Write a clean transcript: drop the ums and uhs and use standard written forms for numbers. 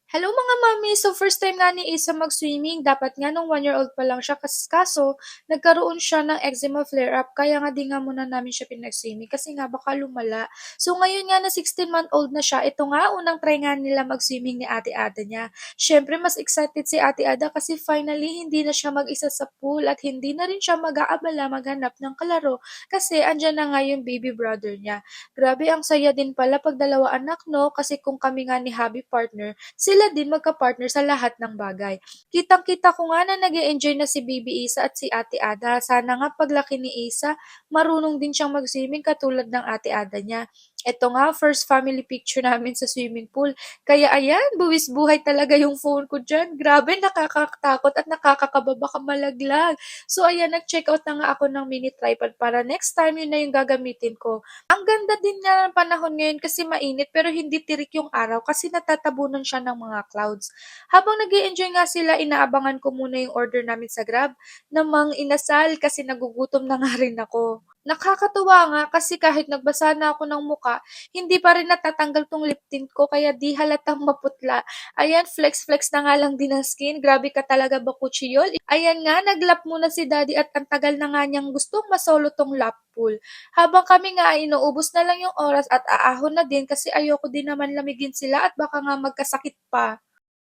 Hello mga mami! So first time nga ni Isa mag-swimming, dapat nga nung 1 year old pa lang siya kaso nagkaroon siya ng eczema flare-up kaya nga di nga muna namin siya pinag-swimming kasi nga baka lumala. So ngayon nga na 16-month-old na siya, ito nga unang try nga nila mag-swimming ni Ate Ada niya. Siyempre mas excited si Ate Ada kasi finally hindi na siya mag-isa sa pool at hindi na rin siya mag-aabala maghanap ng kalaro kasi andyan na nga yung baby brother niya. Grabe ang saya din pala pag dalawa anak no kasi kung kami nga ni hubby partner sila din magka-partner sa lahat ng bagay. Kitang-kita ko nga na nag-e-enjoy na si Baby Isa at si Ate Ada. Sana nga paglaki ni Isa, marunong din siyang mag-swimming katulad ng Ate Ada niya. Ito nga, first family picture namin sa swimming pool. Kaya ayan, buwis buhay talaga yung phone ko dyan. Grabe, nakakatakot at nakakakaba baka malaglag. So ayan, nag-check out na nga ako ng mini tripod para next time yun na yung gagamitin ko. Ang ganda din nga ng panahon ngayon kasi mainit pero hindi tirik yung araw kasi natatabunan siya ng mga clouds. Habang nag enjoy nga sila, inaabangan ko muna yung order namin sa Grab na mang inasal kasi nagugutom na nga rin ako. Nakakatuwa nga kasi kahit nagbasa na ako ng muka, hindi pa rin natatanggal tong lip tint ko kaya di halatang maputla. Ayan, flex-flex na nga lang din ang skin. Grabe ka talaga, Bakuchiyol. Ayan nga, naglap muna si daddy at ang tagal na nga niyang gustong masolo tong lap pool. Habang kami nga ay inuubos na lang yung oras at aahon na din kasi ayoko din naman lamigin sila at baka nga magkasakit pa.